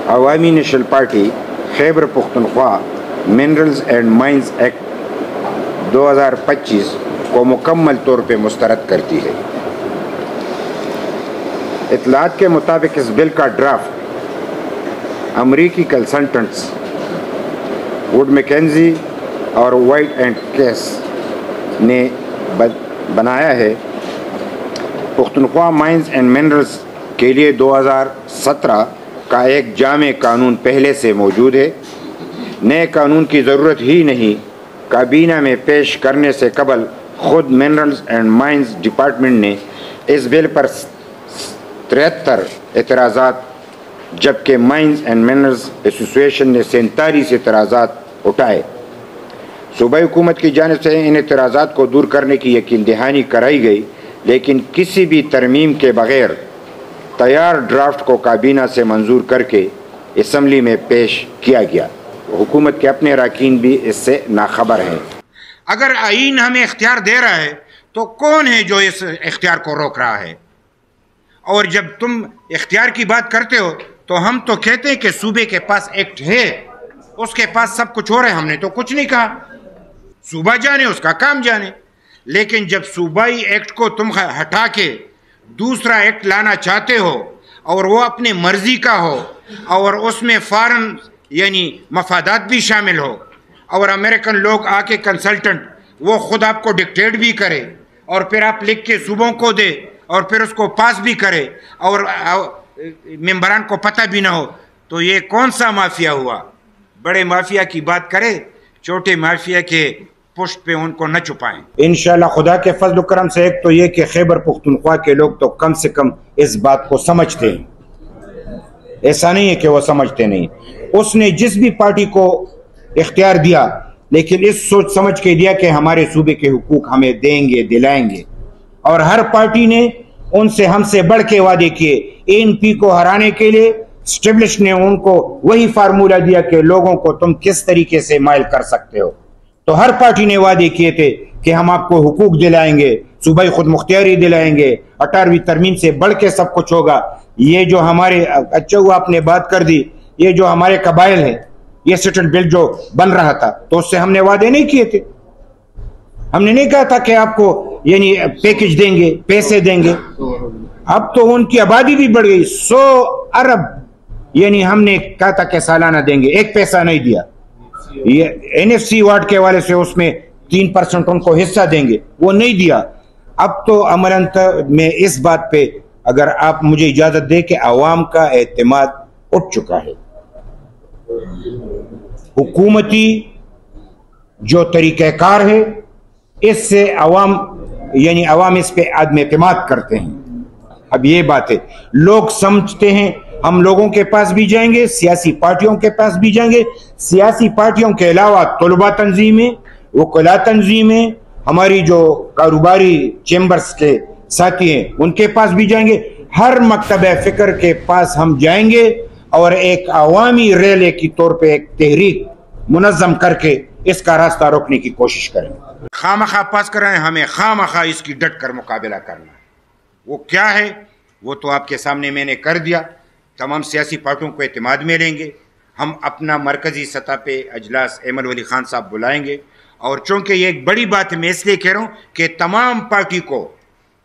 عوامی national party Khyber Pakhtunkhwa minerals and mines act 2025 کو مکمل طور پہ مسترد کرتی ہے۔ اطلاعات کے مطابق اس بل کا ڈرافٹ امریکی کنسلٹنٹس ووڈ میکنزی اور وائٹ اینڈ کیس نے بنایا ہے۔ پختونخوا مائنز اینڈ منرلز کے لیے 2017 کا ایک جامع قانون پہلے سے موجود ہے۔ نئے قانون کی ضرورت ہی نہیں۔ کابینہ میں پیش کرنے سے قبل خود منرلز اینڈ مائنز ڈپارٹمنٹ نے اس بل پر 73 اعتراضات، جبکہ مائنز اینڈ منرلز ایسوسی ایشن نے 47 اعتراضات اٹھائے۔ صوبائی حکومت کی جانب سے ان اعتراضات کو دور کرنے کی یقین دہانی کرائی گئی، لیکن کسی بھی ترمیم کے بغیر تیار ڈرافٹ کو کابینہ سے منظور کر کے اسمبلی میں پیش کیا گیا۔ حکومت کے اپنے اراکین بھی اس سے ناخبر ہیں۔ اگر آئین ہمیں اختیار دے رہا ہے تو کون ہے جو اس اختیار کو روک رہا ہے؟ اور جب تم اختیار کی بات کرتے ہو تو ہم تو کہتے ہیں کہ صوبے کے پاس ایکٹ ہے، اس کے پاس سب کچھ ہو رہا ہے، ہم نے تو کچھ نہیں کہا۔ صوبہ جانے، اس کا کام جانے۔ لیکن جب صوبائی ایکٹ کو تم ہٹا کے دوسرا ایکٹ لانا چاہتے ہو اور وہ اپنے مرضی کا ہو اور اس میں فارن یعنی مفادات بھی شامل ہو اور امریکن لوگ آ کے کنسلٹنٹ وہ خود آپ کو ڈکٹیٹ بھی کرے اور پھر آپ لکھ کے صوبوں کو دے اور پھر اس کو پاس بھی کرے اور ممبران کو پتہ بھی نہ ہو، تو یہ کون سا مافیا ہوا؟ بڑے مافیا کی بات کرے، چھوٹے مافیا کے پشت پہ ان کو نہ چھپائیں۔ انشاءاللہ خدا کے فضل و کرم سے ایک تو یہ کہ خیبر پختونخوا کے لوگ تو کم سے کم اس بات کو سمجھتے ہیں، ایسا نہیں ہے کہ وہ سمجھتے نہیں۔ اس نے جس بھی پارٹی کو اختیار دیا لیکن اس سوچ سمجھ کے دیا کہ ہمارے صوبے کے حقوق ہمیں دیں گے، دلائیں گے، اور ہر پارٹی نے ان سے ہم سے بڑھ کے وعدے کیے۔ ANP کو ہرانے کے لیے اسٹیبلش نے ان کو وہی فارمولہ دیا کہ لوگوں کو تم کس طریقے سے مائل کر سکتے ہو، تو ہر پارٹی نے وعدے کیے تھے کہ ہم آپ کو حقوق دلائیں گے، صوبائی خود مختاری دلائیں گے، 18ویں ترمیم سے بڑھ کے سب کچھ ہوگا۔ یہ جو ہمارے اچھا ہوا آپ نے بات کر دی، یہ جو ہمارے قبائل ہیں، یہ سٹل بل جو بن رہا تھا تو اس سے ہم نے وعدے نہیں کیے تھے، ہم نے نہیں کہا تھا کہ آپ کو یعنی پیکج دیں گے، پیسے دیں گے۔ اب تو ان کی آبادی بھی بڑھ گئی، 100 ارب یعنی ہم نے کہا تھا کہ سالانہ دیں گے، ایک پیسہ نہیں دیا۔ یہ NFC وارڈ کے والے سے اس میں 3% ان کو حصہ دیں گے، وہ نہیں دیا۔ اب تو امرنت میں اس بات پہ اگر آپ مجھے اجازت دیں کہ عوام کا اعتماد اٹھ چکا ہے۔ حکومتی جو طریقہ کار ہے اس سے عوام اس پہ عدم اعتماد کرتے ہیں۔ اب یہ بات ہے، لوگ سمجھتے ہیں ہم لوگوں کے پاس بھی جائیں گے، سیاسی پارٹیوں کے پاس بھی جائیں گے، سیاسی پارٹیوں کے علاوہ طلباء تنظیمیں، وکلاء تنظیمیں، ہماری جو کاروباری چیمبرز کے ساتھی ہیں ان کے پاس بھی جائیں گے، ہر مکتب فکر کے پاس ہم جائیں گے اور ایک عوامی ریلے کی طور پہ ایک تحریک منظم کر کے اس کا راستہ روکنے کی کوشش کریں۔ خامخواہ پاس کر رہے ہیں، ہمیں خامخواہ اس کی ڈٹ کر مقابلہ کرنا ہے۔ وہ کیا ہے وہ تو آپ کے سامنے میں نے کر دیا۔ تمام سیاسی پارٹیوں کو اعتماد میں لیں گے، ہم اپنا مرکزی سطح پہ اجلاس ایمل ولی خان صاحب بلائیں گے، اور چونکہ یہ ایک بڑی بات ہے میں اس لیے کہہ رہا ہوں کہ تمام پارٹی کو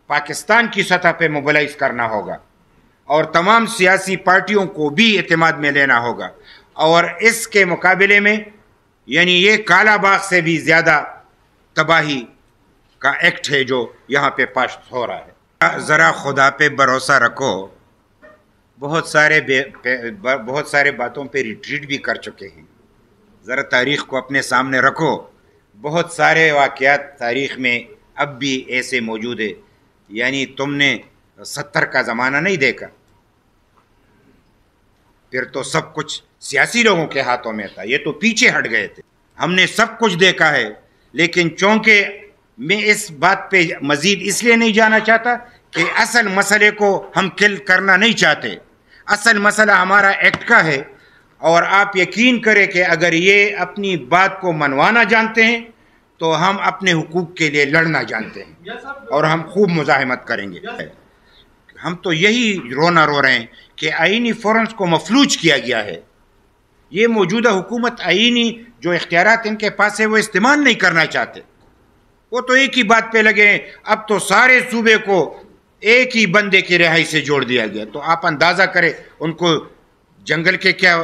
پاکستان کی سطح پہ موبلائز کرنا ہوگا اور تمام سیاسی پارٹیوں کو بھی اعتماد میں لینا ہوگا، اور اس کے مقابلے میں یعنی یہ کالا باغ سے بھی زیادہ تباہی کا ایکٹ ہے جو یہاں پہ پاس ہو رہا ہے۔ ذرا خدا پہ بھروسہ رکھو، بہت سارے باتوں پہ ریٹریٹ بھی کر چکے ہیں، ذرا تاریخ کو اپنے سامنے رکھو، بہت سارے واقعات تاریخ میں اب بھی ایسے موجود ہیں، یعنی تم نے 70 کا زمانہ نہیں دیکھا، پھر تو سب کچھ سیاسی لوگوں کے ہاتھوں میں تھا، یہ تو پیچھے ہٹ گئے تھے، ہم نے سب کچھ دیکھا ہے۔ لیکن چونکہ میں اس بات پہ مزید اس لیے نہیں جانا چاہتا کہ اصل مسئلے کو ہم کل کرنا نہیں چاہتے، اصل مسئلہ ہمارا ایکٹ کا ہے، اور آپ یقین کریں کہ اگر یہ اپنی بات کو منوانا جانتے ہیں تو ہم اپنے حقوق کے لیے لڑنا جانتے ہیں اور ہم خوب مزاحمت کریں گے۔ ہم تو یہی رونا رو رہے ہیں کہ آئینی فورمز کو مفلوج کیا گیا ہے. یہ موجودہ حکومت آئینی جو اختیارات ان کے پاس ہے وہ استعمال نہیں کرنا چاہتے. وہ تو ایک ہی بات پہ لگے ہیں. اب تو سارے صوبے کو ایک ہی بندے کی رہائی سے جوڑ دیا گیا. تو آپ اندازہ کریں ان کو جنگل کے کیا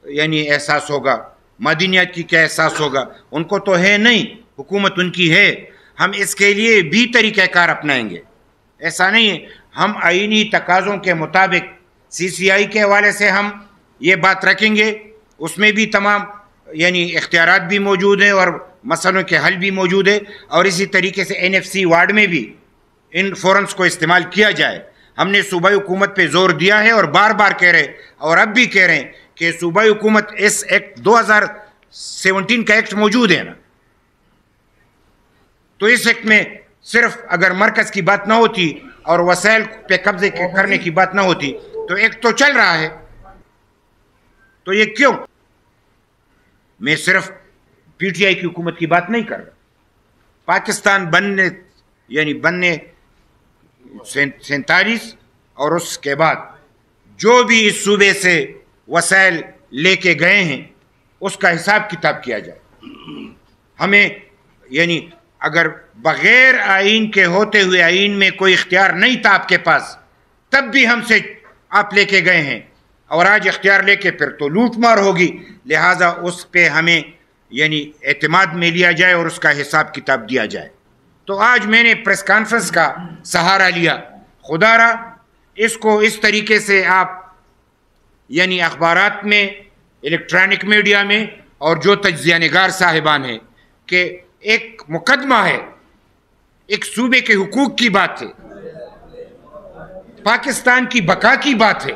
یعنی احساس ہوگا, معدنیات کی کیا احساس ہوگا. ان کو تو ہے نہیں, حکومت ان کی ہے. ہم اس کے لیے بھی طریقہ کار اپنائیں گے. ایسا نہیں ہے, ہم آئینی تقاضوں کے مطابق سی سی آئی کے حوالے سے ہم یہ بات رکھیں گے. اس میں بھی تمام یعنی اختیارات بھی موجود ہیں اور مسئلوں کے حل بھی موجود ہے. اور اسی طریقے سے این ایف سی وارڈ میں بھی ان فورمز کو استعمال کیا جائے. ہم نے صوبائی حکومت پہ زور دیا ہے اور بار بار کہہ رہے اور اب بھی کہہ رہے ہیں کہ صوبائی حکومت اس ایکٹ 2017 کا ایکٹ موجود ہے نا, تو اس ایکٹ میں صرف اگر مرکز کی بات نہ ہوتی اور وسائل پہ قبضے کرنے کی بات نہ ہوتی تو ایکٹ تو چل رہا ہے. تو یہ کیوں؟ میں صرف پی ٹی آئی کی حکومت کی بات نہیں کر رہا. پاکستان بننے 47 اور اس کے بعد جو بھی اس صوبے سے وسائل لے کے گئے ہیں اس کا حساب کتاب کیا جائے. ہمیں یعنی اگر بغیر آئین کے ہوتے ہوئے آئین میں کوئی اختیار نہیں تھا آپ کے پاس, تب بھی ہم سے آپ لے کے گئے ہیں, اور آج اختیار لے کے پھر تو لوٹ مار ہوگی. لہٰذا اس پہ ہمیں یعنی اعتماد میں لیا جائے اور اس کا حساب کتاب دیا جائے. تو آج میں نے پریس کانفرنس کا سہارا لیا. خدا را اس کو اس طریقے سے آپ یعنی اخبارات میں, الیکٹرانک میڈیا میں اور جو تجزیہ نگار صاحبان ہیں کہ ایک مقدمہ ہے, ایک صوبے کے حقوق کی بات ہے, پاکستان کی بقا کی بات ہے.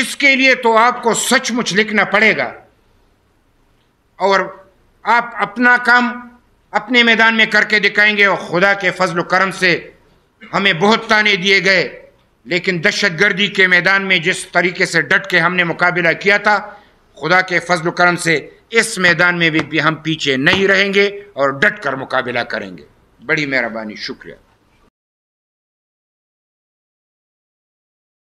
اس کے لیے تو آپ کو سچ مچ لکھنا پڑے گا, اور آپ اپنا کام اپنے میدان میں کر کے دکھائیں گے. اور خدا کے فضل و کرم سے ہمیں بہت تانے دیے گئے, لیکن دہشت گردی کے میدان میں جس طریقے سے ڈٹ کے ہم نے مقابلہ کیا تھا, خدا کے فضل و کرم سے اس میدان میں بھی ہم پیچھے نہیں رہیں گے اور ڈٹ کر مقابلہ کریں گے. بڑی مہربانی, شکریہ.